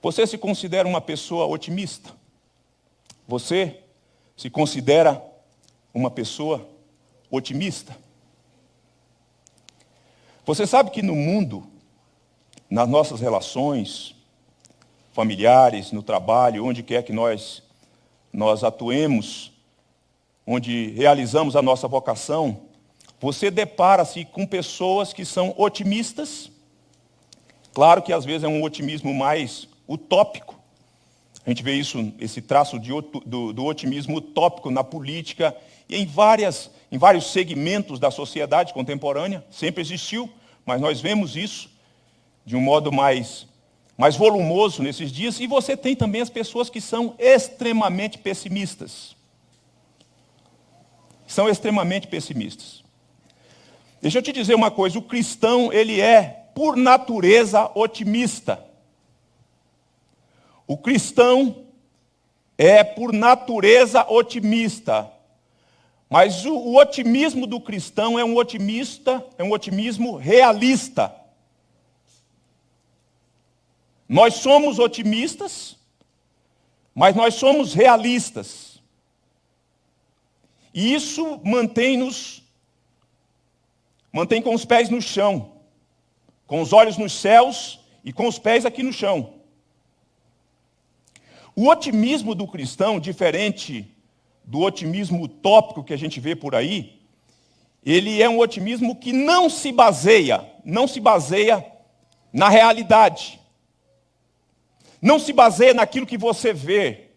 Você se considera uma pessoa otimista? Você se considera uma pessoa otimista? Você sabe que no mundo, nas nossas relações familiares, no trabalho, onde quer que nós atuemos, onde realizamos a nossa vocação, você depara-se com pessoas que são otimistas. Claro que às vezes é um otimismo mais utópico. A gente vê isso, esse traço do otimismo utópico na política e em vários segmentos da sociedade contemporânea. Sempre existiu, mas nós vemos isso de um modo mais volumoso nesses dias. E você tem também as pessoas que são extremamente pessimistas. São extremamente pessimistas. Deixa eu te dizer uma coisa, o cristão, ele é, por natureza, otimista. O cristão é, por natureza, otimista. Mas o otimismo do cristão é um otimismo realista. Nós somos otimistas, mas nós somos realistas. E isso mantém com os pés no chão, com os olhos nos céus e com os pés aqui no chão. O otimismo do cristão, diferente do otimismo utópico que a gente vê por aí, ele é um otimismo que não se baseia na realidade. Não se baseia naquilo que você vê,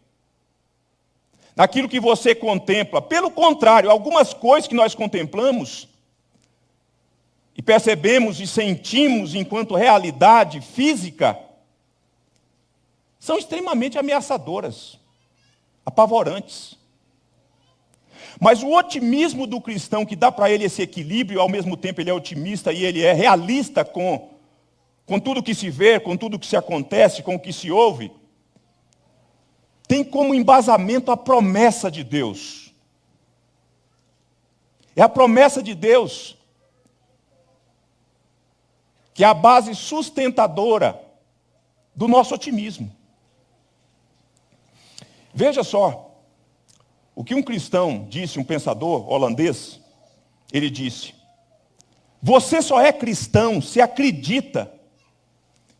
naquilo que você contempla. Pelo contrário, algumas coisas que nós contemplamos e percebemos e sentimos enquanto realidade física são extremamente ameaçadoras, apavorantes. Mas o otimismo do cristão, que dá para ele esse equilíbrio, ao mesmo tempo ele é otimista e ele é realista com tudo que se vê, com tudo que se acontece, com o que se ouve, tem como embasamento a promessa de Deus. É a promessa de Deus que é a base sustentadora do nosso otimismo. Veja só, o que um cristão disse, um pensador holandês, ele disse: você só é cristão se acredita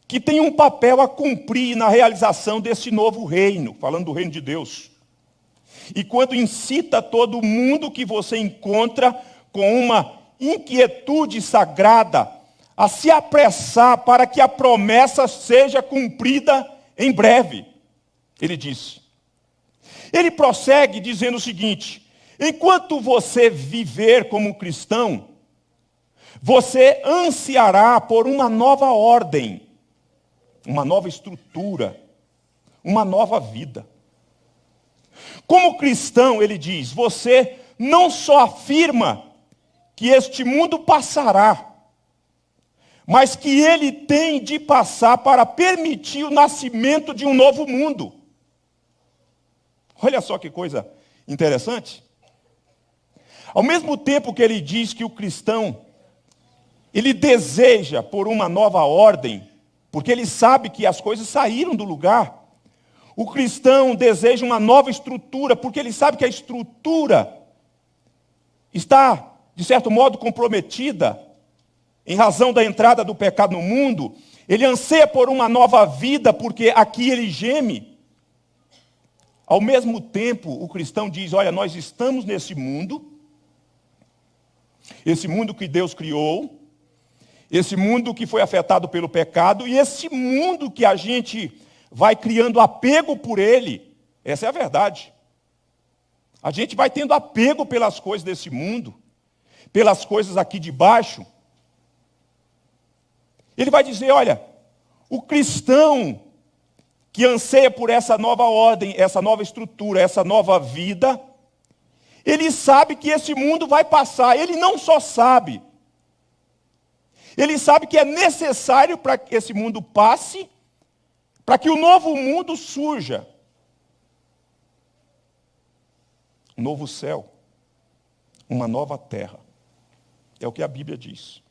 que tem um papel a cumprir na realização desse novo reino, falando do reino de Deus. E quando incita todo mundo que você encontra com uma inquietude sagrada a se apressar para que a promessa seja cumprida em breve, ele disse. Ele prossegue dizendo o seguinte: enquanto você viver como cristão, você ansiará por uma nova ordem, uma nova estrutura, uma nova vida. Como cristão, ele diz, você não só afirma que este mundo passará, mas que ele tem de passar para permitir o nascimento de um novo mundo. Olha só que coisa interessante. Ao mesmo tempo que ele diz que o cristão, ele deseja por uma nova ordem, porque ele sabe que as coisas saíram do lugar. O cristão deseja uma nova estrutura, porque ele sabe que a estrutura está, de certo modo, comprometida, em razão da entrada do pecado no mundo. Ele anseia por uma nova vida, porque aqui ele geme. Ao mesmo tempo, o cristão diz, olha, nós estamos nesse mundo, esse mundo que Deus criou, esse mundo que foi afetado pelo pecado, e esse mundo que a gente vai criando apego por ele. Essa é a verdade. A gente vai tendo apego pelas coisas desse mundo, pelas coisas aqui de baixo. Ele vai dizer, olha, o cristão que anseia por essa nova ordem, essa nova estrutura, essa nova vida, ele sabe que esse mundo vai passar. Ele não só sabe, ele sabe que é necessário para que esse mundo passe, para que o novo mundo surja. Um novo céu, uma nova terra. É o que a Bíblia diz.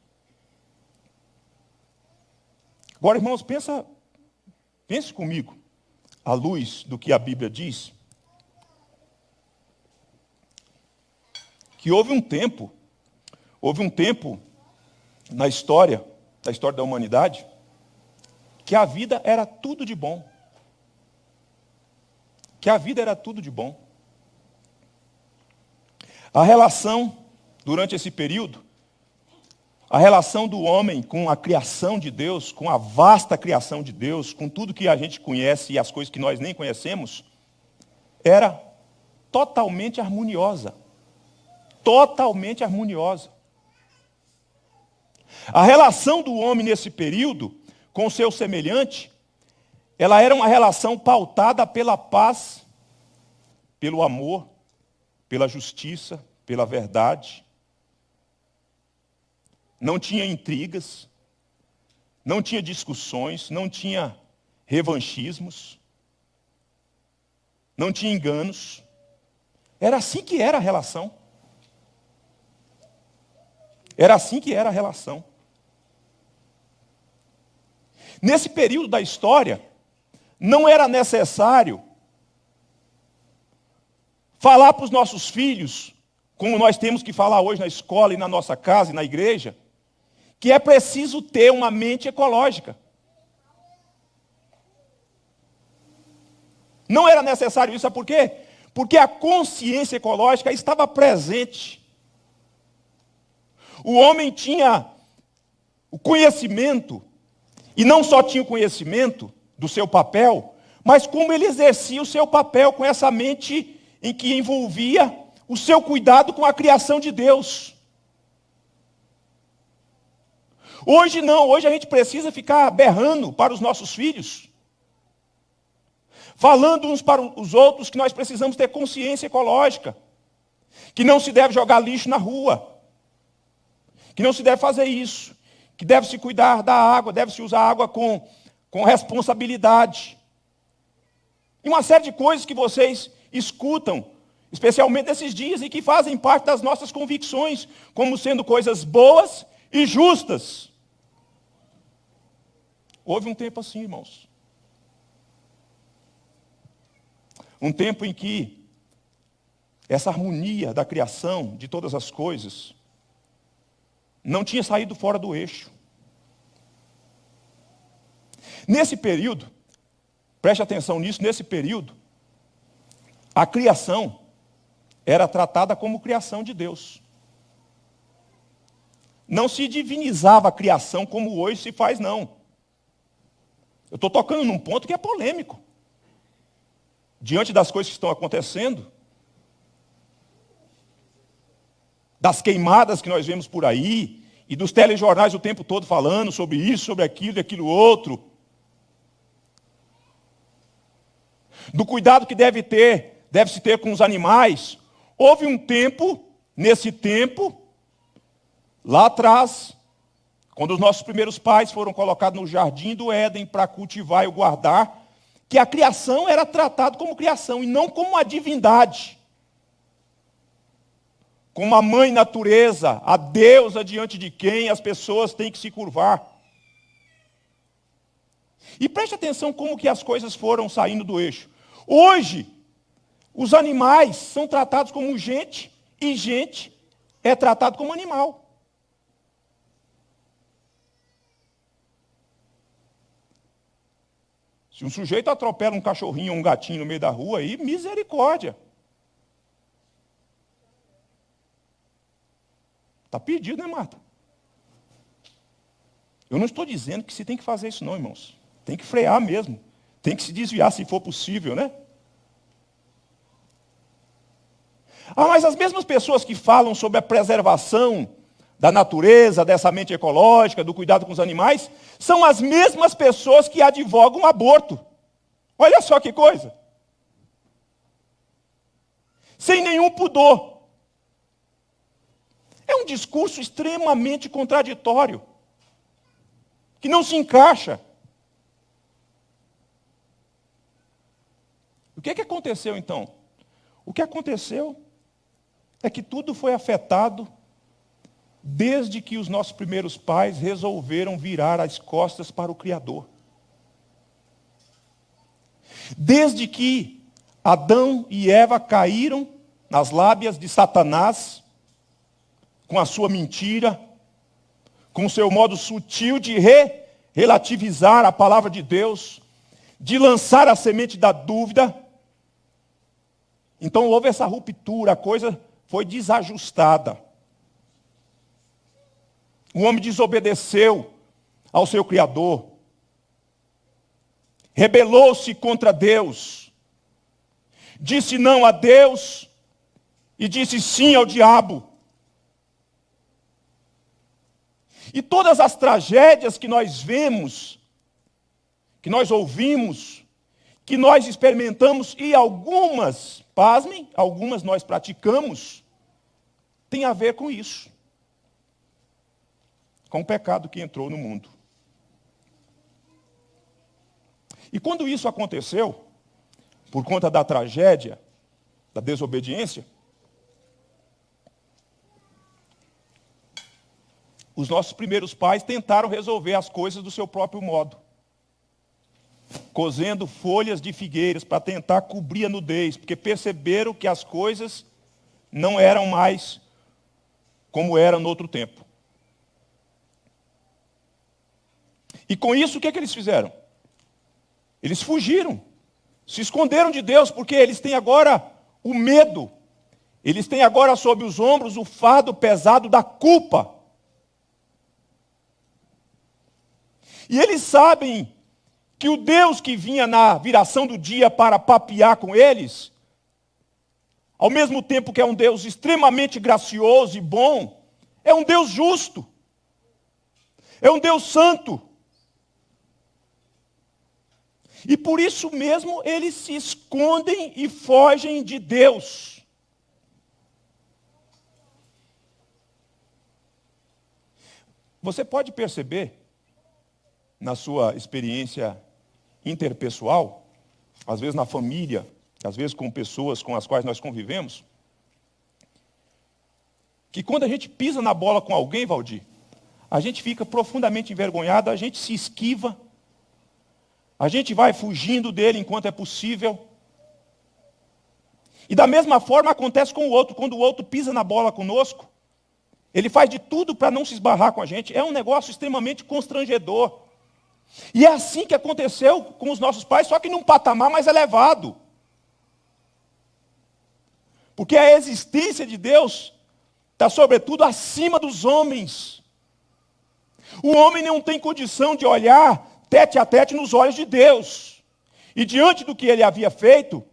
Agora, irmãos, pensa Pense comigo, à luz do que a Bíblia diz, que houve um tempo na história da humanidade, que a vida era tudo de bom. Que a vida era tudo de bom. A relação, durante esse período, a relação do homem com a criação de Deus, com a vasta criação de Deus, com tudo que a gente conhece e as coisas que nós nem conhecemos, era totalmente harmoniosa. Totalmente harmoniosa. A relação do homem nesse período com o seu semelhante, ela era uma relação pautada pela paz, pelo amor, pela justiça, pela verdade. Não tinha intrigas, não tinha discussões, não tinha revanchismos, não tinha enganos. Era assim que era a relação. Era assim que era a relação. Nesse período da história, não era necessário falar para os nossos filhos, como nós temos que falar hoje na escola e na nossa casa e na igreja, que é preciso ter uma mente ecológica. Não era necessário isso, sabe por quê? Porque a consciência ecológica estava presente. O homem tinha o conhecimento, e não só tinha o conhecimento do seu papel, mas como ele exercia o seu papel com essa mente em que envolvia o seu cuidado com a criação de Deus. Hoje não, hoje a gente precisa ficar berrando para os nossos filhos, falando uns para os outros que nós precisamos ter consciência ecológica, que não se deve jogar lixo na rua, que não se deve fazer isso, que deve se cuidar da água, deve se usar água com responsabilidade. E uma série de coisas que vocês escutam, especialmente nesses dias, e que fazem parte das nossas convicções, como sendo coisas boas e justas. Houve um tempo assim, irmãos. Um tempo em que essa harmonia da criação, de todas as coisas, não tinha saído fora do eixo. Nesse período, preste atenção nisso, nesse período, a criação era tratada como criação de Deus. Não se divinizava a criação como hoje se faz, não. Eu estou tocando num ponto que é polêmico. Diante das coisas que estão acontecendo, das queimadas que nós vemos por aí, e dos telejornais o tempo todo falando sobre isso, sobre aquilo e aquilo outro. Do cuidado que deve-se ter com os animais. Houve um tempo, nesse tempo, lá atrás, quando os nossos primeiros pais foram colocados no jardim do Éden para cultivar e o guardar, que a criação era tratada como criação e não como uma divindade. Como a mãe natureza, a deusa diante de quem as pessoas têm que se curvar. E preste atenção como que as coisas foram saindo do eixo. Hoje, os animais são tratados como gente, e gente é tratado como animal. Se um sujeito atropela um cachorrinho ou um gatinho no meio da rua, aí, misericórdia. Está pedido, né, Marta? Eu não estou dizendo que se tem que fazer isso não, irmãos. Tem que frear mesmo. Tem que se desviar se for possível, né? Mas as mesmas pessoas que falam sobre a preservação da natureza, dessa mente ecológica, do cuidado com os animais, são as mesmas pessoas que advogam o aborto. Olha só que coisa. Sem nenhum pudor. É um discurso extremamente contraditório, que não se encaixa. O que aconteceu então? O que aconteceu é que tudo foi afetado desde que os nossos primeiros pais resolveram virar as costas para o Criador. Desde que Adão e Eva caíram nas lábias de Satanás, com a sua mentira, com o seu modo sutil de relativizar a palavra de Deus, de lançar a semente da dúvida. Então houve essa ruptura, a coisa foi desajustada. O homem desobedeceu ao seu Criador, rebelou-se contra Deus, disse não a Deus e disse sim ao diabo. E todas as tragédias que nós vemos, que nós ouvimos, que nós experimentamos, e algumas, pasmem, algumas nós praticamos, tem a ver com isso. Com o pecado que entrou no mundo. E quando isso aconteceu, por conta da tragédia, da desobediência, os nossos primeiros pais tentaram resolver as coisas do seu próprio modo, cozendo folhas de figueiras para tentar cobrir a nudez, porque perceberam que as coisas não eram mais como eram no outro tempo. E com isso, o que eles fizeram? Eles fugiram, se esconderam de Deus, porque eles têm agora o medo, eles têm agora sob os ombros o fardo pesado da culpa. E eles sabem que o Deus que vinha na viração do dia para papear com eles, ao mesmo tempo que é um Deus extremamente gracioso e bom, é um Deus justo, é um Deus santo. E por isso mesmo eles se escondem e fogem de Deus. Você pode perceber, na sua experiência interpessoal, às vezes na família, às vezes com pessoas com as quais nós convivemos, que quando a gente pisa na bola com alguém, Valdir, a gente fica profundamente envergonhado, a gente se esquiva, a gente vai fugindo dele enquanto é possível. E da mesma forma acontece com o outro. Quando o outro pisa na bola conosco, ele faz de tudo para não se esbarrar com a gente. É um negócio extremamente constrangedor. E é assim que aconteceu com os nossos pais, só que num patamar mais elevado. Porque a existência de Deus está, sobretudo, acima dos homens. O homem não tem condição de olhar tete a tete nos olhos de Deus. E diante do que ele havia feito,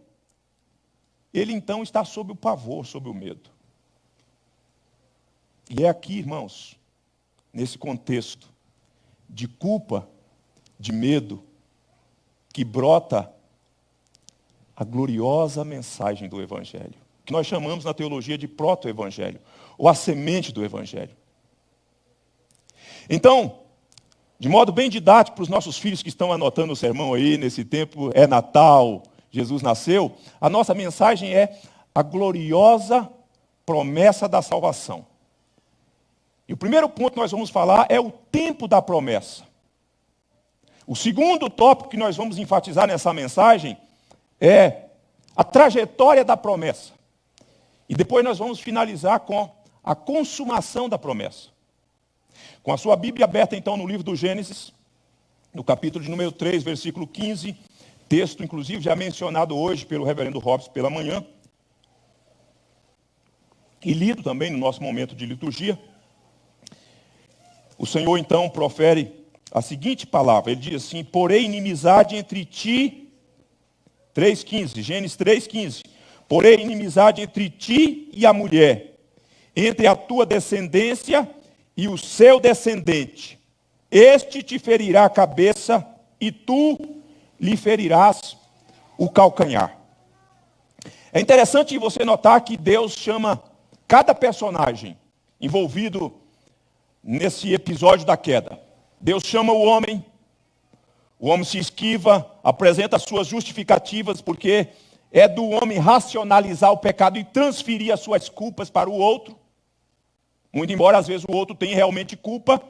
ele então está sob o pavor, sob o medo. E é aqui, irmãos, nesse contexto de culpa, de medo, que brota a gloriosa mensagem do Evangelho, que nós chamamos na teologia de proto-evangelho, ou a semente do Evangelho. Então, de modo bem didático para os nossos filhos que estão anotando o sermão aí, nesse tempo é Natal, Jesus nasceu, a nossa mensagem é a gloriosa promessa da salvação. E o primeiro ponto que nós vamos falar é o tempo da promessa. O segundo tópico que nós vamos enfatizar nessa mensagem é a trajetória da promessa. E depois nós vamos finalizar com a consumação da promessa. Com a sua Bíblia aberta, então, no livro do Gênesis, no capítulo de número 3, versículo 15, texto, inclusive, já mencionado hoje pelo reverendo Robson pela manhã, e lido também no nosso momento de liturgia. O Senhor, então, profere a seguinte palavra, ele diz assim: porém inimizade entre ti, 3,15, Gênesis 3,15, porém inimizade entre ti e a mulher, entre a tua descendência e o seu descendente. Este te ferirá a cabeça e tu lhe ferirás o calcanhar. É interessante você notar que Deus chama cada personagem envolvido nesse episódio da queda. Deus chama o homem se esquiva, apresenta as suas justificativas, porque é do homem racionalizar o pecado e transferir as suas culpas para o outro. Muito embora às vezes o outro tenha realmente culpa.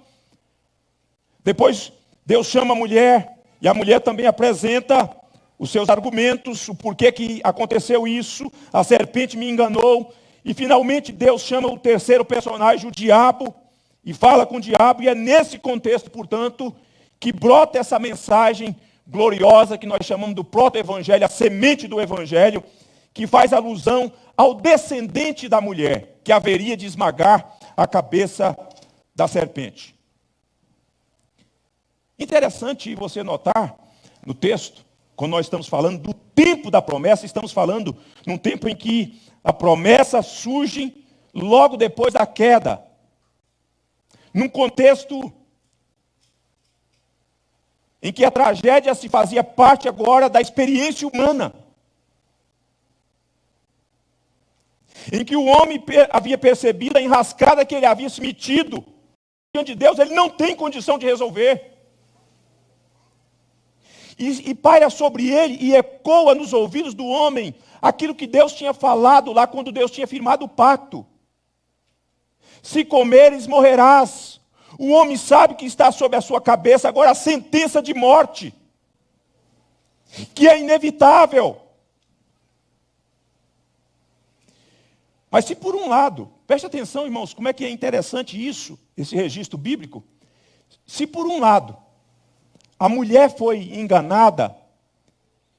Depois Deus chama a mulher, e a mulher também apresenta os seus argumentos, o porquê que aconteceu isso, a serpente me enganou, e finalmente Deus chama o terceiro personagem, o diabo, e fala com o diabo, e é nesse contexto, portanto, que brota essa mensagem gloriosa que nós chamamos do proto-evangelho, a semente do evangelho, que faz alusão ao descendente da mulher, que haveria de esmagar a cabeça da serpente. Interessante você notar no texto, quando nós estamos falando do tempo da promessa, estamos falando num tempo em que a promessa surge logo depois da queda. Num contexto em que a tragédia se fazia parte agora da experiência humana. Em que o homem havia percebido a enrascada que ele havia se metido. Diante de Deus, ele não tem condição de resolver. E paira sobre ele e ecoa nos ouvidos do homem aquilo que Deus tinha falado lá quando Deus tinha firmado o pacto. Se comeres, morrerás. O homem sabe que está sobre a sua cabeça agora a sentença de morte, que é inevitável. Mas se por um lado, preste atenção, irmãos, como é que é interessante isso, esse registro bíblico. Se por um lado, a mulher foi enganada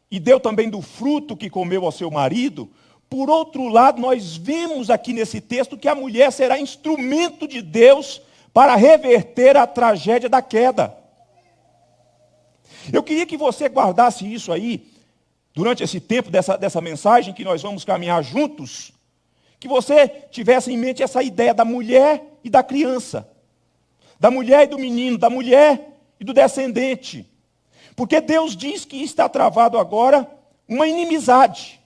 e deu também do fruto que comeu ao seu marido, por outro lado, nós vemos aqui nesse texto que a mulher será instrumento de Deus para reverter a tragédia da queda. Eu queria que você guardasse isso aí, durante esse tempo dessa mensagem que nós vamos caminhar juntos, que você tivesse em mente essa ideia da mulher e da criança, da mulher e do menino, da mulher e do descendente. Porque Deus diz que está travado agora uma inimizade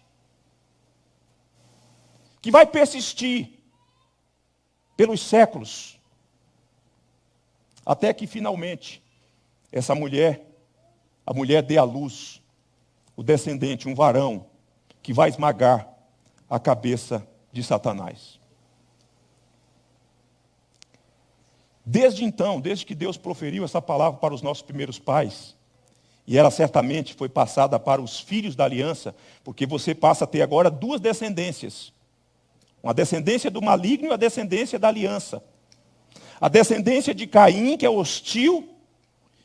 que vai persistir pelos séculos, até que finalmente essa mulher, a mulher dê à luz o descendente, um varão, que vai esmagar a cabeça de Satanás. Desde então, desde que Deus proferiu essa palavra para os nossos primeiros pais, e ela certamente foi passada para os filhos da aliança, porque você passa a ter agora duas descendências. Uma descendência do maligno e a descendência da aliança. A descendência de Caim, que é hostil,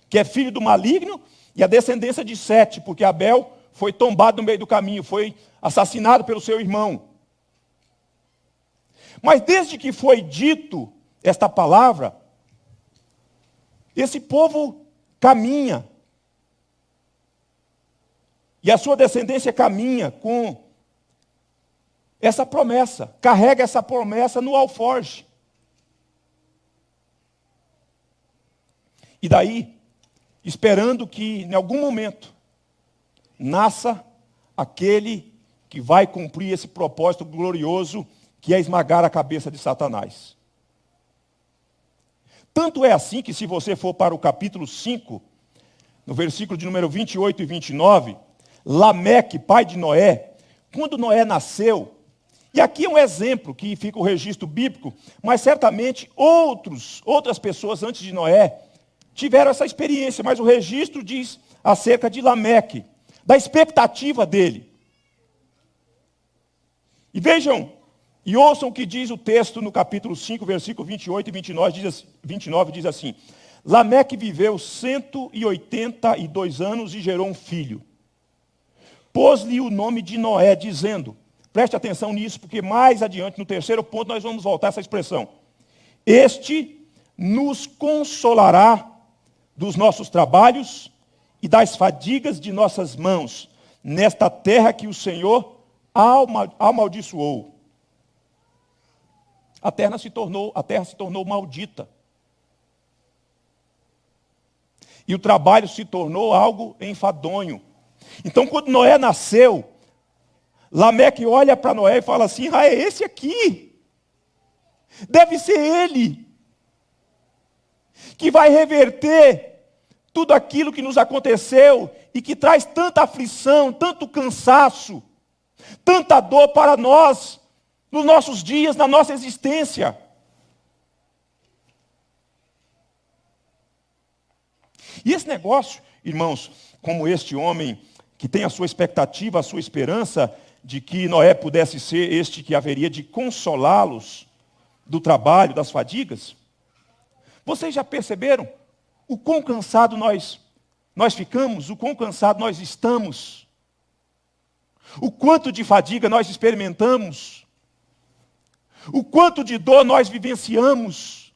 que é filho do maligno, e a descendência de Sete, porque Abel foi tombado no meio do caminho, foi assassinado pelo seu irmão. Mas desde que foi dito esta palavra, esse povo caminha. E a sua descendência caminha com essa promessa, carrega essa promessa no alforje. E daí, esperando que em algum momento nasça aquele que vai cumprir esse propósito glorioso, que é esmagar a cabeça de Satanás. Tanto é assim que, se você for para o capítulo 5, no versículo de número 28 e 29, Lameque, pai de Noé, quando Noé nasceu, e aqui é um exemplo que fica o registro bíblico, mas certamente outras pessoas antes de Noé tiveram essa experiência, mas o registro diz acerca de Lameque, da expectativa dele. E vejam, e ouçam o que diz o texto no capítulo 5, versículo 28 e 29, diz assim: Lameque viveu 182 anos e gerou um filho. Pôs-lhe o nome de Noé, dizendo, preste atenção nisso, porque mais adiante, no terceiro ponto, nós vamos voltar a essa expressão. Este nos consolará dos nossos trabalhos e das fadigas de nossas mãos, nesta terra que o Senhor amaldiçoou. A terra se tornou maldita. E o trabalho se tornou algo enfadonho. Então, quando Noé nasceu, Lameque olha para Noé e fala assim: é esse aqui. Deve ser ele que vai reverter tudo aquilo que nos aconteceu e que traz tanta aflição, tanto cansaço, tanta dor para nós, nos nossos dias, na nossa existência. E esse negócio, irmãos, como este homem que tem a sua expectativa, a sua esperança de que Noé pudesse ser este que haveria de consolá-los do trabalho, das fadigas? Vocês já perceberam o quão cansado nós ficamos, o quão cansado nós estamos? O quanto de fadiga nós experimentamos? O quanto de dor nós vivenciamos?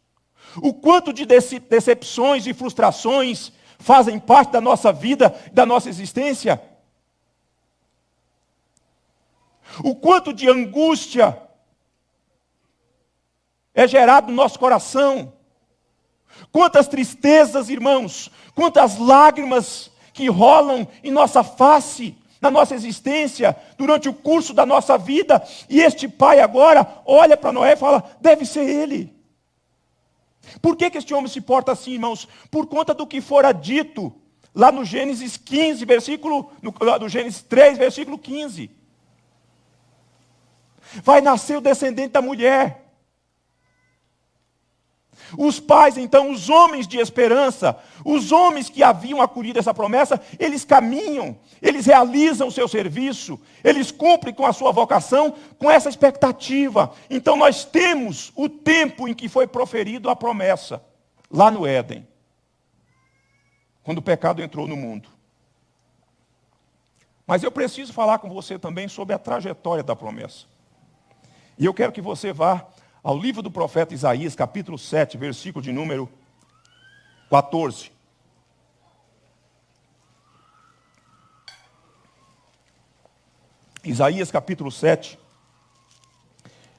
O quanto de decepções e frustrações fazem parte da nossa vida, da nossa existência? O quanto de angústia é gerado no nosso coração? Quantas tristezas, irmãos, quantas lágrimas que rolam em nossa face, na nossa existência, durante o curso da nossa vida. E este pai agora olha para Noé e fala, deve ser ele. Por que este homem se porta assim, irmãos? Por conta do que fora dito lá no Gênesis 15, no Gênesis 3, versículo 15. Vai nascer o descendente da mulher. Os pais, então, os homens de esperança, os homens que haviam acolhido essa promessa, eles caminham, eles realizam o seu serviço, eles cumprem com a sua vocação, com essa expectativa. Então nós temos o tempo em que foi proferido a promessa, lá no Éden, quando o pecado entrou no mundo. Mas eu preciso falar com você também sobre a trajetória da promessa. E eu quero que você vá ao livro do profeta Isaías, capítulo 7, versículo de número 14. Isaías, capítulo 7,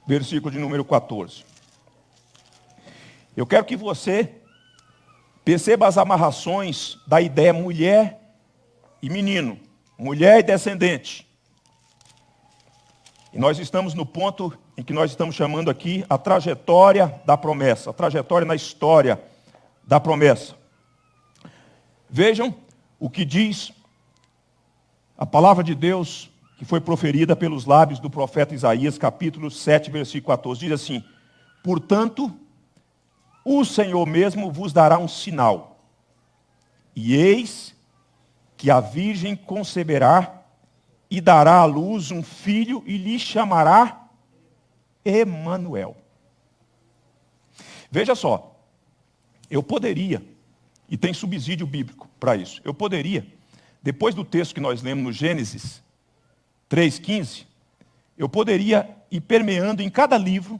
versículo de número 14. Eu quero que você perceba as amarrações da ideia mulher e menino, mulher e descendente. E nós estamos no ponto em que nós estamos chamando aqui a trajetória da promessa, a trajetória na história da promessa. Vejam o que diz a palavra de Deus que foi proferida pelos lábios do profeta Isaías, capítulo 7, versículo 14. Diz assim, portanto, o Senhor mesmo vos dará um sinal. E eis que a virgem conceberá e dará à luz um filho e lhe chamará Emanuel. Veja só, eu poderia, e tem subsídio bíblico para isso, eu poderia, depois do texto que nós lemos no Gênesis 3,15, eu poderia ir permeando em cada livro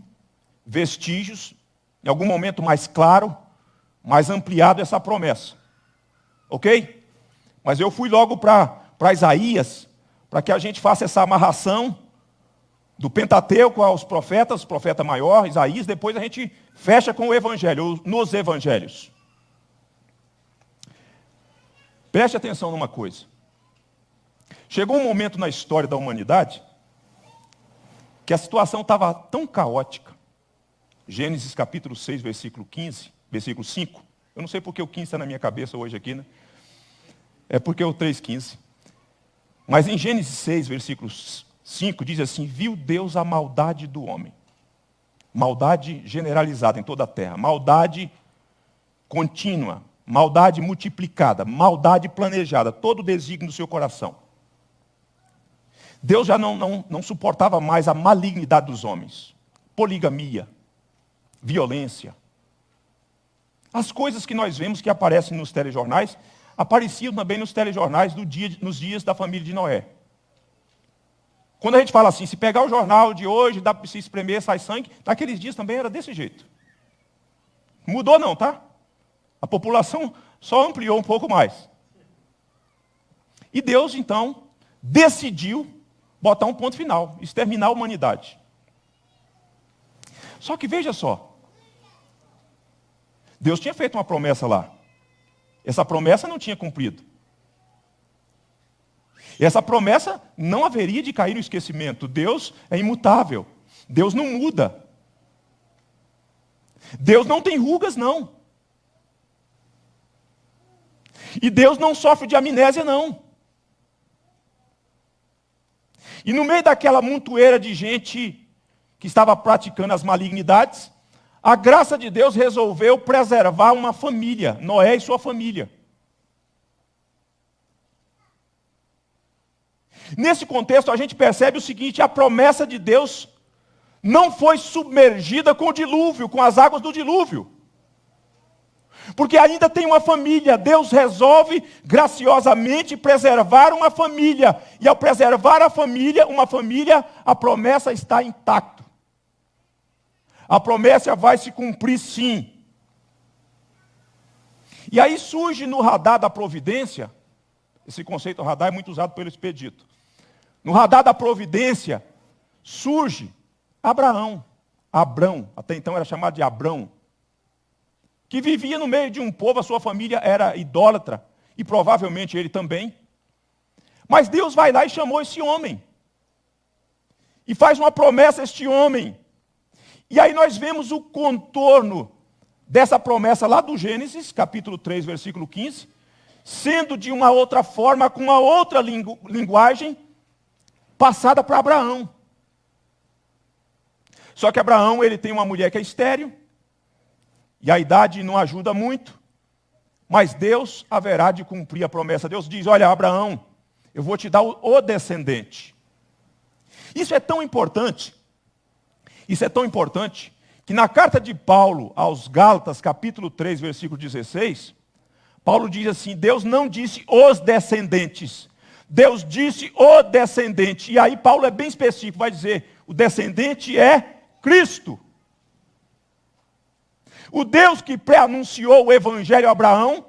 vestígios, em algum momento mais claro, mais ampliado essa promessa. Ok? Mas eu fui logo para Isaías, para que a gente faça essa amarração do Pentateuco aos profetas, profeta maior, Isaías, depois a gente fecha com o Evangelho, nos Evangelhos. Preste atenção numa coisa. Chegou um momento na história da humanidade que a situação estava tão caótica. Gênesis capítulo 6, versículo 15, versículo 5. Eu não sei porque o 15 está na minha cabeça hoje aqui, né? É porque o 3,15. Mas em Gênesis 6, versículo 5, diz assim, viu Deus a maldade do homem. Maldade generalizada em toda a terra. Maldade contínua. Maldade multiplicada. Maldade planejada. Todo o desígnio do seu coração. Deus já não suportava mais a malignidade dos homens. Poligamia. Violência. As coisas que nós vemos que aparecem nos telejornais, apareciam também nos telejornais nos dias da família de Noé. Quando a gente fala assim, se pegar o jornal de hoje, dá para se espremer, sai sangue, naqueles dias também era desse jeito. Mudou não, tá? A população só ampliou um pouco mais. E Deus, então, decidiu botar um ponto final, exterminar a humanidade. Só que veja só, Deus tinha feito uma promessa lá. Essa promessa não tinha cumprido. E essa promessa não haveria de cair no esquecimento. Deus é imutável. Deus não muda. Deus não tem rugas, não. E Deus não sofre de amnésia, não. E no meio daquela montoeira de gente que estava praticando as malignidades, a graça de Deus resolveu preservar uma família, Noé e sua família. Nesse contexto, a gente percebe o seguinte: a promessa de Deus não foi submergida com o dilúvio, com as águas do dilúvio. Porque ainda tem uma família. Deus resolve graciosamente preservar uma família. E ao preservar uma família, a promessa está intacta. A promessa vai se cumprir sim. E aí surge no radar da providência, esse conceito radar é muito usado pelo Expedito. No radar da providência surge Abrão, até então era chamado de Abrão, que vivia no meio de um povo, a sua família era idólatra, e provavelmente ele também. Mas Deus vai lá e chamou esse homem. E faz uma promessa a este homem. E aí nós vemos o contorno dessa promessa lá do Gênesis, capítulo 3, versículo 15, sendo de uma outra forma, com uma outra linguagem, passada para Abraão. Só que Abraão, ele tem uma mulher que é estéril, e a idade não ajuda muito, mas Deus haverá de cumprir a promessa. Deus diz: olha, Abraão, eu vou te dar o descendente. Isso é tão importante, que na carta de Paulo aos Gálatas, capítulo 3, versículo 16, Paulo diz assim: Deus não disse os descendentes, Deus disse o descendente. E aí Paulo é bem específico, vai dizer: o descendente é Cristo. O Deus que pré-anunciou o evangelho a Abraão,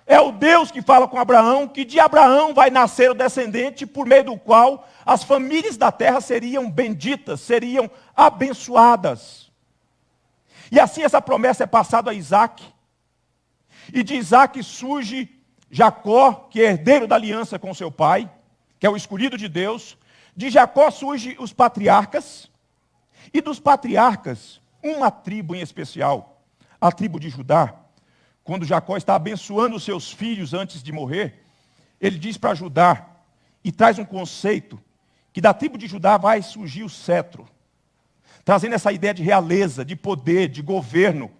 é o Deus que fala com Abraão, que de Abraão vai nascer o descendente, por meio do qual as famílias da terra seriam benditas, seriam abençoadas. E assim essa promessa é passada a Isaac. E de Isaac surge Jacó, que é herdeiro da aliança com seu pai, que é o escolhido de Deus. De Jacó surge os patriarcas. E dos patriarcas, uma tribo em especial, a tribo de Judá. Quando Jacó está abençoando os seus filhos antes de morrer, ele diz para Judá, e traz um conceito, que da tribo de Judá vai surgir o cetro, trazendo essa ideia de realeza, de poder, de governo.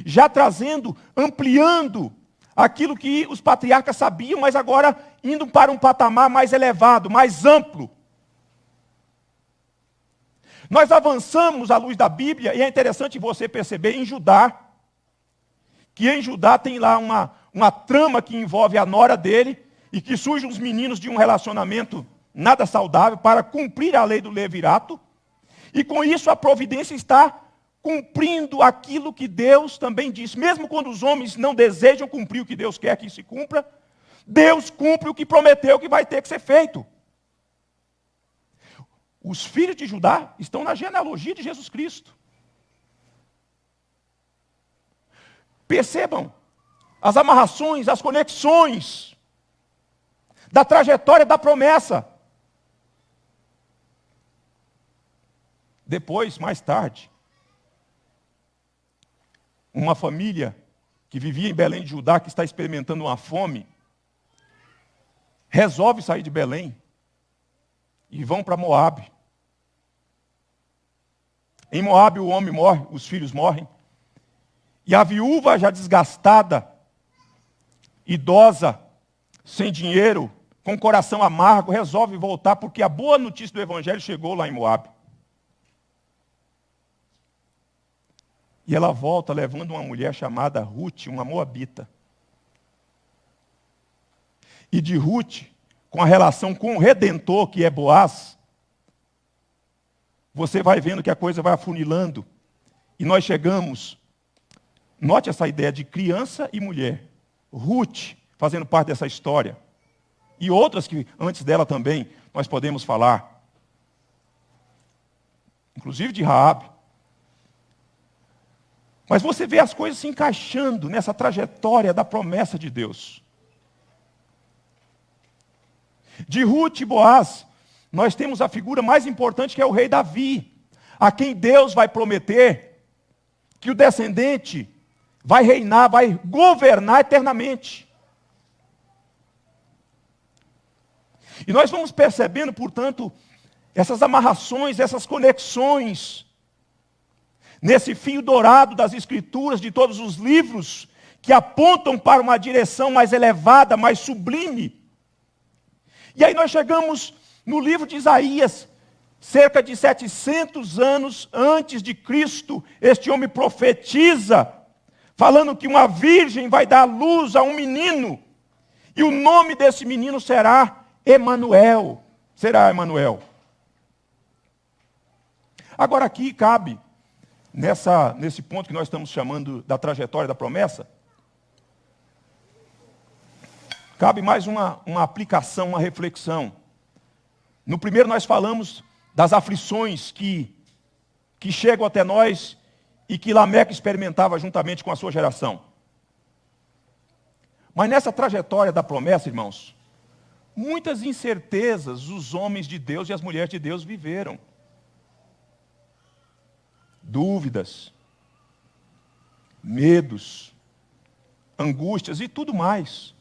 Já trazendo, ampliando aquilo que os patriarcas sabiam, mas agora indo para um patamar mais elevado, mais amplo. Nós avançamos à luz da Bíblia, e é interessante você perceber em Judá, que em Judá tem lá uma trama que envolve a nora dele, e que surgem os meninos de um relacionamento nada saudável para cumprir a lei do levirato, e com isso a providência está cumprindo aquilo que Deus também disse. Mesmo quando os homens não desejam cumprir o que Deus quer que se cumpra, Deus cumpre o que prometeu que vai ter que ser feito. Os filhos de Judá estão na genealogia de Jesus Cristo. Percebam as amarrações, as conexões da trajetória da promessa. Depois, mais tarde, uma família que vivia em Belém de Judá, que está experimentando uma fome, resolve sair de Belém e vão para Moabe. Em Moabe o homem morre, os filhos morrem. E a viúva já desgastada, idosa, sem dinheiro, com coração amargo, resolve voltar porque a boa notícia do evangelho chegou lá em Moabe. E ela volta levando uma mulher chamada Ruth, uma moabita. E de Ruth, com a relação com o Redentor, que é Boaz, você vai vendo que a coisa vai afunilando. E nós chegamos, note essa ideia de criança e mulher. Ruth fazendo parte dessa história. E outras que antes dela também nós podemos falar. Inclusive de Raabe. Mas você vê as coisas se encaixando nessa trajetória da promessa de Deus. De Ruth e Boaz, nós temos a figura mais importante, que é o rei Davi, a quem Deus vai prometer que o descendente vai reinar, vai governar eternamente. E nós vamos percebendo, portanto, essas amarrações, essas conexões, nesse fio dourado das Escrituras, de todos os livros, que apontam para uma direção mais elevada, mais sublime. E aí nós chegamos no livro de Isaías, cerca de 700 anos antes de Cristo, este homem profetiza, falando que uma virgem vai dar luz a um menino, e o nome desse menino será Emanuel. Será Emanuel. Agora aqui cabe, nesse ponto que nós estamos chamando da trajetória da promessa, cabe mais uma aplicação, uma reflexão. No primeiro nós falamos das aflições que chegam até nós e que Lameque experimentava juntamente com a sua geração. Mas nessa trajetória da promessa, irmãos, muitas incertezas os homens de Deus e as mulheres de Deus viveram. Dúvidas, medos, angústias e tudo mais.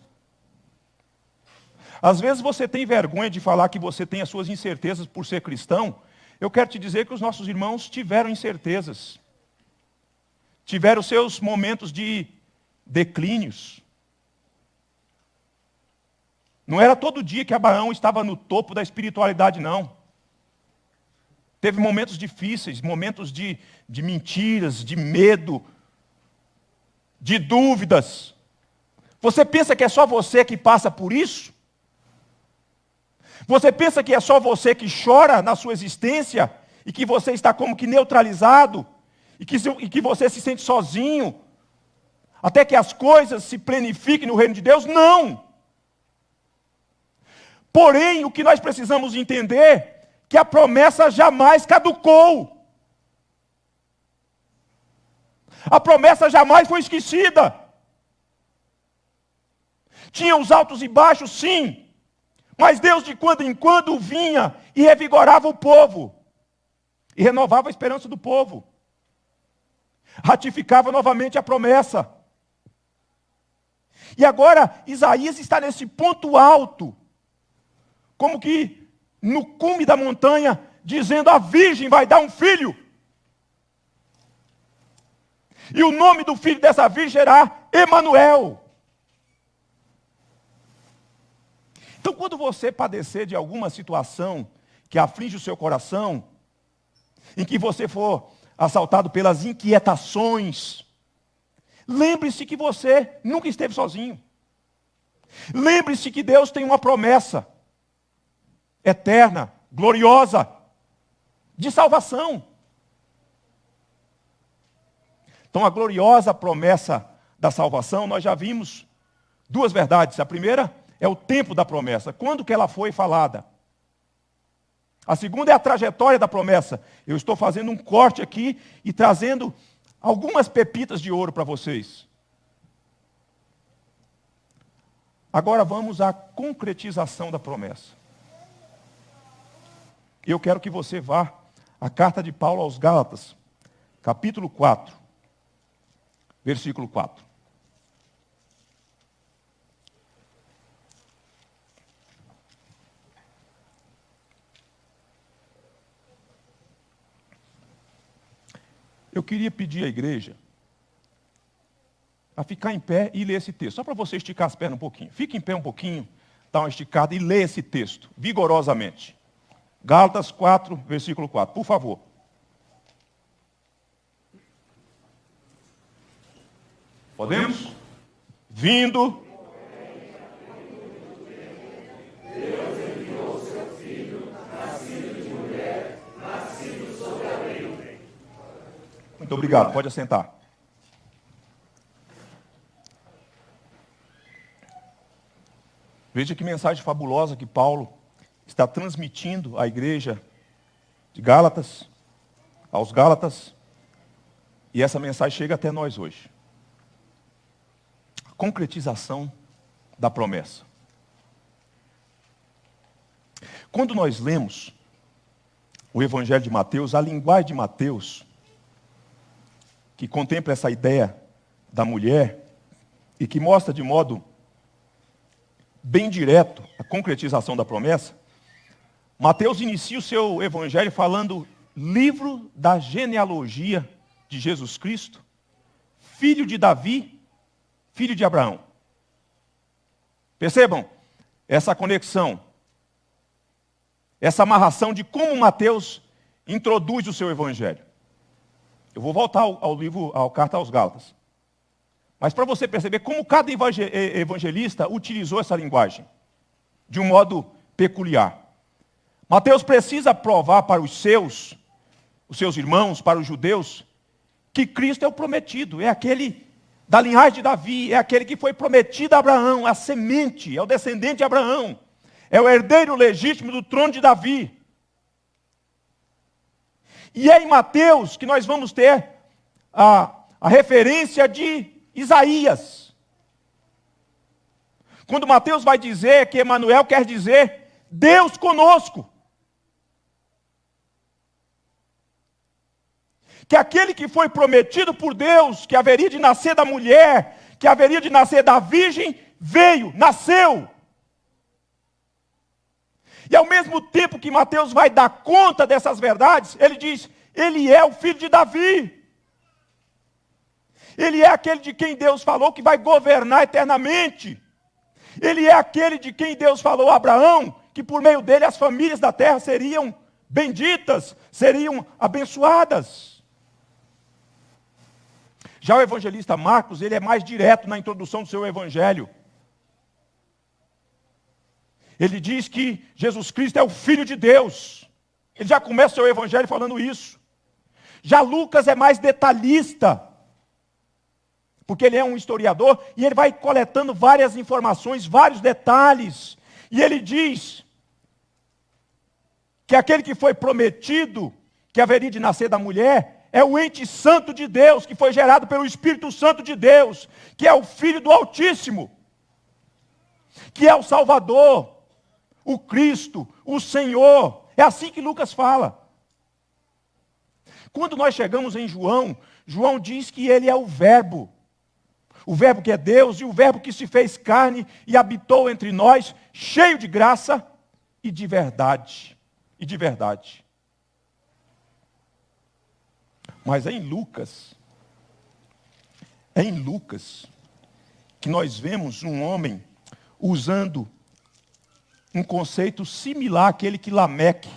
Às vezes você tem vergonha de falar que você tem as suas incertezas por ser cristão. Eu quero te dizer que os nossos irmãos tiveram incertezas. Tiveram seus momentos de declínios. Não era todo dia que Abraão estava no topo da espiritualidade, não. Teve momentos difíceis, momentos de mentiras, de medo, de dúvidas. Você pensa que é só você que passa por isso? Você pensa que é só você que chora na sua existência e que você está como que neutralizado e que você se sente sozinho até que as coisas se planifiquem no reino de Deus? Não! Porém, o que nós precisamos entender é que a promessa jamais caducou. A promessa jamais foi esquecida. Tinha os altos e baixos, sim. Mas Deus de quando em quando vinha e revigorava o povo. E renovava a esperança do povo. Ratificava novamente a promessa. E agora Isaías está nesse ponto alto. Como que no cume da montanha, dizendo: a virgem vai dar um filho. E o nome do filho dessa virgem será Emanuel. Então, quando você padecer de alguma situação que aflige o seu coração, em que você for assaltado pelas inquietações, lembre-se que você nunca esteve sozinho. Lembre-se que Deus tem uma promessa eterna, gloriosa, de salvação. Então, a gloriosa promessa da salvação, nós já vimos duas verdades. A primeira é o tempo da promessa, quando que ela foi falada. A segunda é a trajetória da promessa. Eu estou fazendo um corte aqui e trazendo algumas pepitas de ouro para vocês. Agora vamos à concretização da promessa. Eu quero que você vá à carta de Paulo aos Gálatas, capítulo 4, versículo 4. Eu queria pedir à igreja a ficar em pé e ler esse texto. Só para você esticar as pernas um pouquinho. Fique em pé um pouquinho, dá uma esticada e lê esse texto, vigorosamente. Gálatas 4, versículo 4, por favor. Podemos? Vindo. Deus enviou seu filho, nascido de mulher, nascido sob a lei. Muito obrigado, pode assentar. Veja que mensagem fabulosa que Paulo está transmitindo à igreja de Gálatas, aos Gálatas, e essa mensagem chega até nós hoje. A concretização da promessa. Quando nós lemos o Evangelho de Mateus, a linguagem de Mateus, que contempla essa ideia da mulher e que mostra de modo bem direto a concretização da promessa, Mateus inicia o seu evangelho falando livro da genealogia de Jesus Cristo, filho de Davi, filho de Abraão. Percebam essa conexão. essa amarração de como Mateus introduz o seu evangelho. Eu vou voltar ao Carta aos Gálatas. Mas para você perceber como cada evangelista utilizou essa linguagem de um modo peculiar. Mateus precisa provar para os seus irmãos, para os judeus, que Cristo é o prometido, é aquele da linhagem de Davi, é aquele que foi prometido a Abraão, a semente, é o descendente de Abraão, é o herdeiro legítimo do trono de Davi. E é em Mateus que nós vamos ter a referência de Isaías. Quando Mateus vai dizer que Emanuel quer dizer Deus conosco. Que aquele que foi prometido por Deus, que haveria de nascer da mulher, que haveria de nascer da virgem, veio, nasceu. E ao mesmo tempo que Mateus vai dar conta dessas verdades, ele diz, ele é o filho de Davi. Ele é aquele de quem Deus falou que vai governar eternamente. Ele é aquele de quem Deus falou a Abraão, que por meio dele as famílias da terra seriam benditas, seriam abençoadas. Já o evangelista Marcos, ele é mais direto na introdução do seu evangelho. Ele diz que Jesus Cristo é o Filho de Deus. Ele já começa o seu evangelho falando isso. Já Lucas é mais detalhista, porque ele é um historiador, e ele vai coletando várias informações, vários detalhes. E ele diz que aquele que foi prometido, que haveria de nascer da mulher, é o ente santo de Deus, que foi gerado pelo Espírito Santo de Deus, que é o Filho do Altíssimo, que é o Salvador, o Cristo, o Senhor. É assim que Lucas fala. Quando nós chegamos em João, João diz que ele é o Verbo que é Deus e o Verbo que se fez carne e habitou entre nós, cheio de graça e de verdade. Mas é em Lucas que nós vemos um homem usando um conceito similar àquele que Lameque,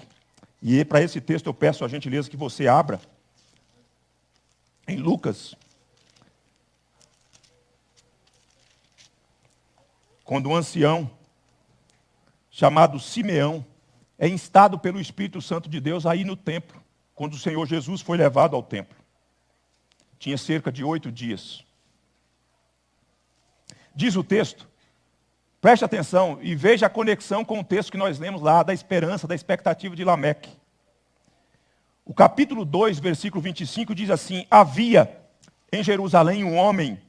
e para esse texto eu peço a gentileza que você abra, em Lucas, quando um ancião chamado Simeão é instado pelo Espírito Santo de Deus aí no templo, quando o Senhor Jesus foi levado ao templo. Tinha cerca de 8 dias. Diz o texto, preste atenção e veja a conexão com o texto que nós lemos lá, da esperança, da expectativa de Lameque. O capítulo 2, versículo 25 diz assim, havia em Jerusalém um homem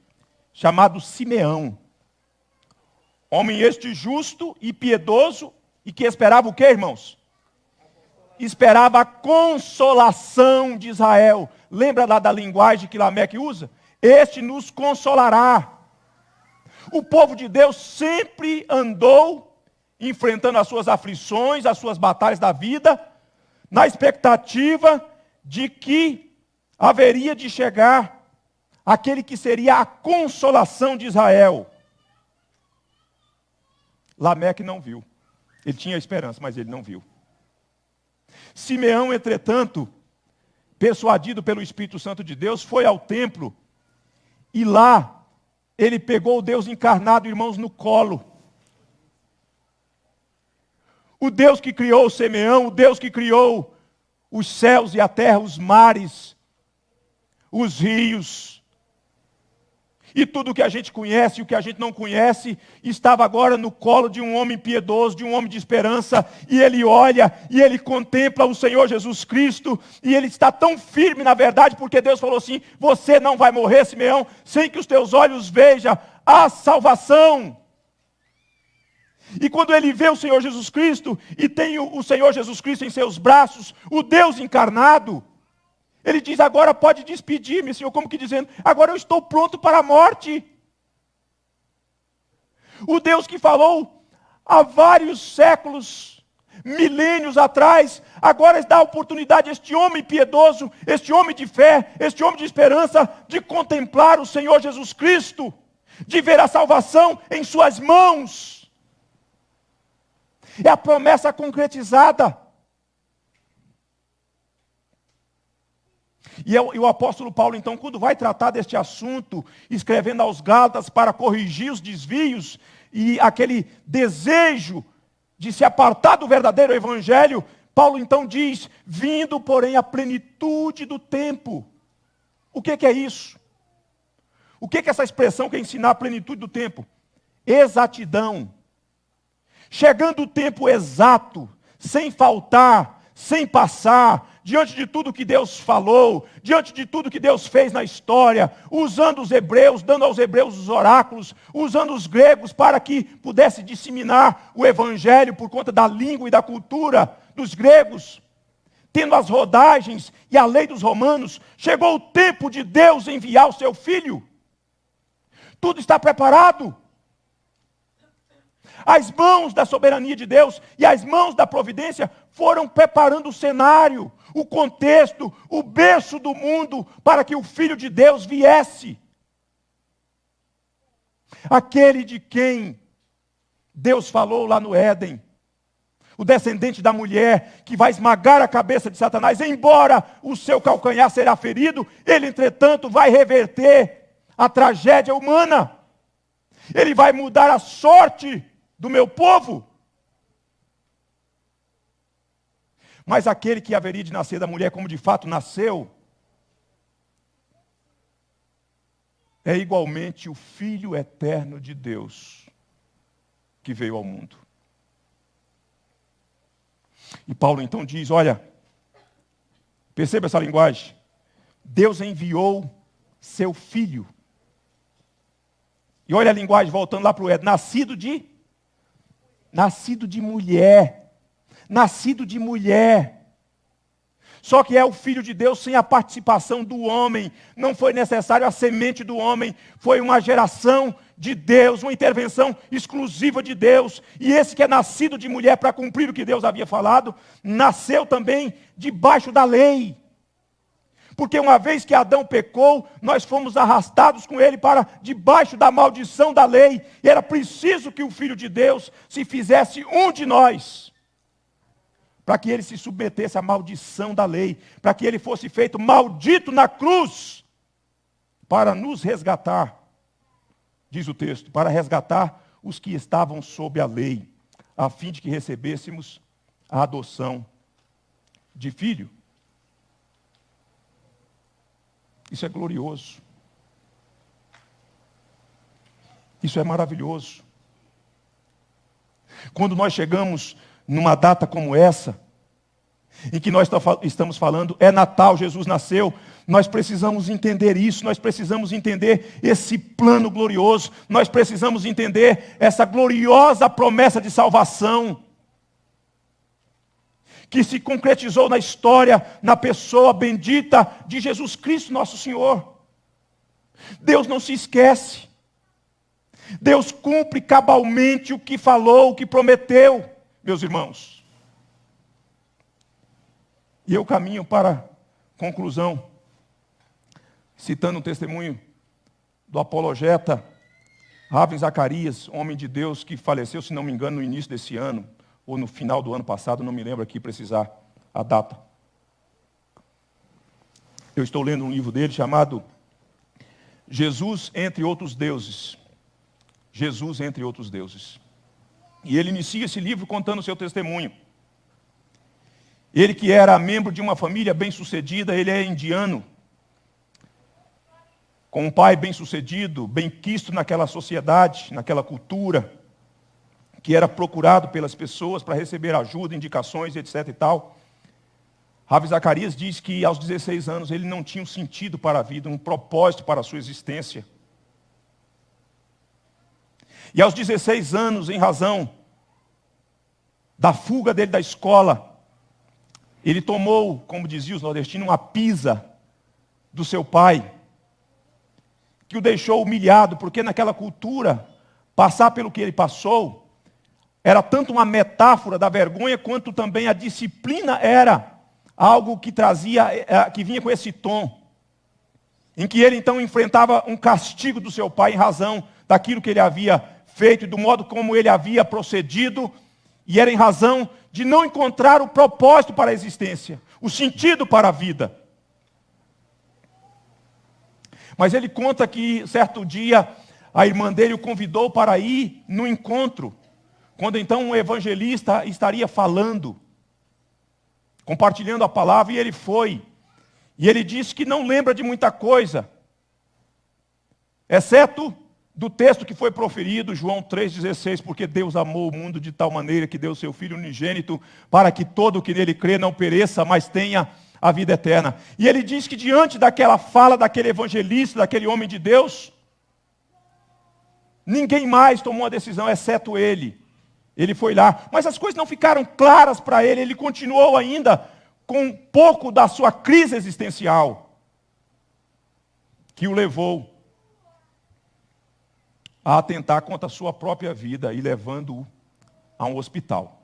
chamado Simeão, homem este justo e piedoso, e que esperava o quê, irmãos? Esperava a consolação de Israel. Lembra lá da linguagem que Lameque usa? Este nos consolará. O povo de Deus sempre andou enfrentando as suas aflições, as suas batalhas da vida, na expectativa de que haveria de chegar aquele que seria a consolação de Israel. Lameque não viu. Ele tinha esperança, mas ele não viu. Simeão, entretanto, persuadido pelo Espírito Santo de Deus, foi ao templo e lá ele pegou o Deus encarnado, irmãos, no colo. O Deus que criou o Simeão, o Deus que criou os céus e a terra, os mares, os rios, e tudo o que a gente conhece e o que a gente não conhece, estava agora no colo de um homem piedoso, de um homem de esperança, e ele olha, e ele contempla o Senhor Jesus Cristo, e ele está tão firme na verdade, porque Deus falou assim, você não vai morrer, Simeão, sem que os teus olhos vejam a salvação. E quando ele vê o Senhor Jesus Cristo, e tem o Senhor Jesus Cristo em seus braços, o Deus encarnado, ele diz, agora pode despedir-me, Senhor, como que dizendo, agora eu estou pronto para a morte. O Deus que falou há vários séculos, milênios atrás, agora dá a oportunidade a este homem piedoso, este homem de fé, este homem de esperança, de contemplar o Senhor Jesus Cristo, de ver a salvação em suas mãos. É a promessa concretizada. E o apóstolo Paulo, então, quando vai tratar deste assunto, escrevendo aos Gálatas para corrigir os desvios e aquele desejo de se apartar do verdadeiro evangelho, Paulo então diz, vindo, porém, a plenitude do tempo. O que é isso? O que é essa expressão que é ensinar a plenitude do tempo? Exatidão. Chegando o tempo exato, sem faltar, sem passar, diante de tudo que Deus falou, diante de tudo que Deus fez na história, usando os hebreus, dando aos hebreus os oráculos, usando os gregos para que pudesse disseminar o evangelho por conta da língua e da cultura dos gregos, tendo as rodagens e a lei dos romanos, chegou o tempo de Deus enviar o seu filho. Tudo está preparado. As mãos da soberania de Deus e as mãos da providência foram preparando o cenário, o contexto, o berço do mundo para que o Filho de Deus viesse. Aquele de quem Deus falou lá no Éden, o descendente da mulher que vai esmagar a cabeça de Satanás, embora o seu calcanhar será ferido, ele, entretanto, vai reverter a tragédia humana. Ele vai mudar a sorte do meu povo. Mas aquele que haveria de nascer da mulher, como de fato nasceu, é igualmente o Filho eterno de Deus, que veio ao mundo. E Paulo então diz, olha, perceba essa linguagem, Deus enviou seu Filho. E olha a linguagem, voltando lá para o Éden, nascido de mulher. Nascido de mulher. Só que é o Filho de Deus sem a participação do homem. Não foi necessário a semente do homem. Foi uma geração de Deus, uma intervenção exclusiva de Deus. E esse que é nascido de mulher para cumprir o que Deus havia falado, nasceu também debaixo da lei. Porque uma vez que Adão pecou, nós fomos arrastados com ele para debaixo da maldição da lei. E era preciso que o Filho de Deus se fizesse um de nós, para que ele se submetesse à maldição da lei, para que ele fosse feito maldito na cruz, para nos resgatar, diz o texto, para resgatar os que estavam sob a lei, a fim de que recebêssemos a adoção de filho. Isso é glorioso. Isso é maravilhoso. Quando nós chegamos numa data como essa, em que nós estamos falando, é Natal, Jesus nasceu, nós precisamos entender isso, nós precisamos entender esse plano glorioso, nós precisamos entender essa gloriosa promessa de salvação, que se concretizou na história, na pessoa bendita de Jesus Cristo, nosso Senhor. Deus não se esquece. Deus cumpre cabalmente o que falou, o que prometeu, meus irmãos. E eu caminho para a conclusão, citando um testemunho do apologeta Raven Zacarias, homem de Deus que faleceu, se não me engano, no início desse ano, ou no final do ano passado, não me lembro aqui precisar a data. Eu estou lendo um livro dele chamado Jesus entre outros deuses. Jesus entre outros deuses. E ele inicia esse livro contando o seu testemunho. Ele que era membro de uma família bem-sucedida, ele é indiano, com um pai bem-sucedido, bem-quisto naquela sociedade, naquela cultura, que era procurado pelas pessoas para receber ajuda, indicações, etc. e tal. Raven Zacarias diz que aos 16 anos ele não tinha um sentido para a vida, um propósito para a sua existência. E aos 16 anos, em razão da fuga dele da escola, ele tomou, como diziam os nordestinos, uma pisa do seu pai, que o deixou humilhado, porque naquela cultura, passar pelo que ele passou, era tanto uma metáfora da vergonha, quanto também a disciplina era algo que trazia, que vinha com esse tom, em que ele então enfrentava um castigo do seu pai em razão daquilo que ele havia feito e do modo como ele havia procedido, e era em razão de não encontrar o propósito para a existência, o sentido para a vida. Mas ele conta que certo dia a irmã dele o convidou para ir no encontro, quando então um evangelista estaria falando, compartilhando a palavra, e ele foi. E ele disse que não lembra de muita coisa, exceto do texto que foi proferido, João 3,16, porque Deus amou o mundo de tal maneira que deu seu Filho unigênito, para que todo o que nele crê não pereça, mas tenha a vida eterna. E ele diz que diante daquela fala daquele evangelista, daquele homem de Deus, ninguém mais tomou uma decisão, exceto ele. Ele foi lá, mas as coisas não ficaram claras para ele, ele continuou ainda com um pouco da sua crise existencial, que o levou a atentar contra a sua própria vida e levando-o a um hospital.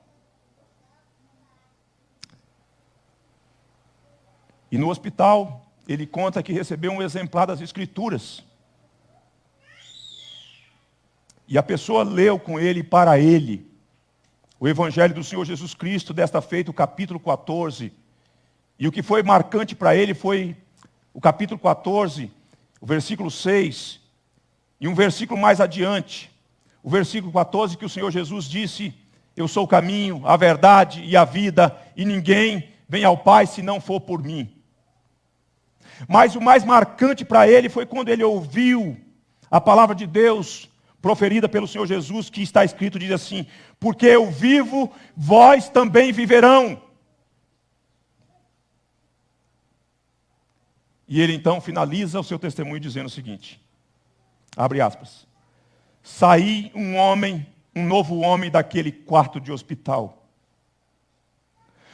E no hospital, ele conta que recebeu um exemplar das Escrituras. E a pessoa leu com ele e para ele o Evangelho do Senhor Jesus Cristo, desta feita o capítulo 14. E o que foi marcante para ele foi o capítulo 14, o versículo 6, e um versículo mais adiante, o versículo 14, que o Senhor Jesus disse: eu sou o caminho, a verdade e a vida, e ninguém vem ao Pai se não for por mim. Mas o mais marcante para ele foi quando ele ouviu a palavra de Deus proferida pelo Senhor Jesus, que está escrito, diz assim: porque eu vivo, vós também viverão. E ele então finaliza o seu testemunho dizendo o seguinte, abre aspas: saí um novo homem daquele quarto de hospital.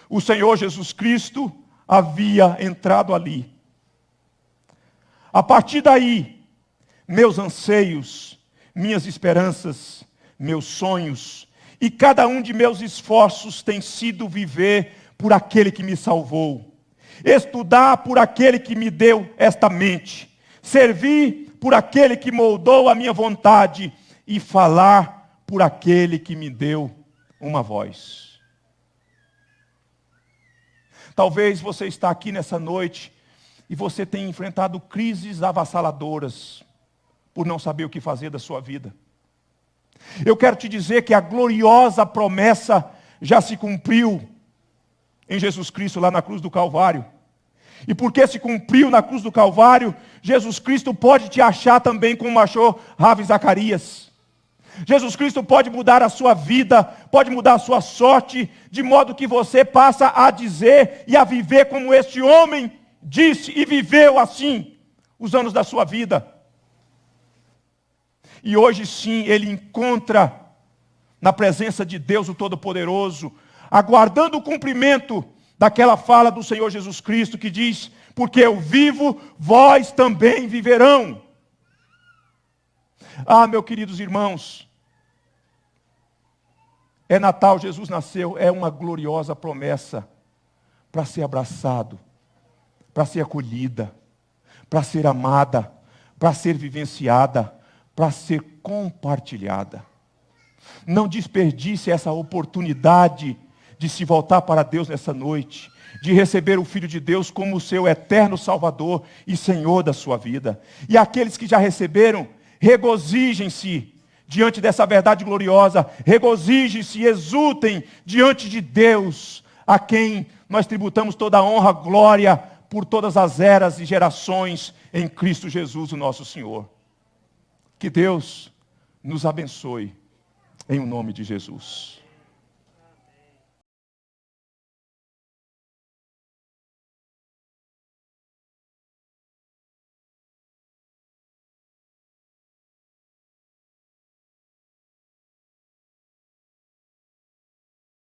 O Senhor Jesus Cristo havia entrado ali. A partir daí, meus anseios, minhas esperanças, meus sonhos e cada um de meus esforços tem sido viver por aquele que me salvou, estudar por aquele que me deu esta mente, servir por aquele que moldou a minha vontade e falar por aquele que me deu uma voz. Talvez você está aqui nessa noite e você tenha enfrentado crises avassaladoras por não saber o que fazer da sua vida. Eu quero te dizer que a gloriosa promessa já se cumpriu em Jesus Cristo lá na cruz do Calvário. E porque se cumpriu na cruz do Calvário, Jesus Cristo pode te achar também como achou Ravi Zacarias. Jesus Cristo pode mudar a sua vida, pode mudar a sua sorte, de modo que você passa a dizer e a viver como este homem disse e viveu assim os anos da sua vida. E hoje sim ele encontra na presença de Deus o Todo-Poderoso, aguardando o cumprimento daquela fala do Senhor Jesus Cristo que diz: porque eu vivo, vós também viverão. Ah, meus queridos irmãos, é Natal, Jesus nasceu, é uma gloriosa promessa para ser abraçado, para ser acolhida, para ser amada, para ser vivenciada, para ser compartilhada. Não desperdice essa oportunidade de se voltar para Deus nessa noite, de receber o Filho de Deus como o seu eterno Salvador e Senhor da sua vida. E aqueles que já receberam, regozijem-se diante dessa verdade gloriosa, regozijem-se, exultem diante de Deus, a quem nós tributamos toda a honra, glória, por todas as eras e gerações, em Cristo Jesus, o nosso Senhor. Que Deus nos abençoe, em o nome de Jesus.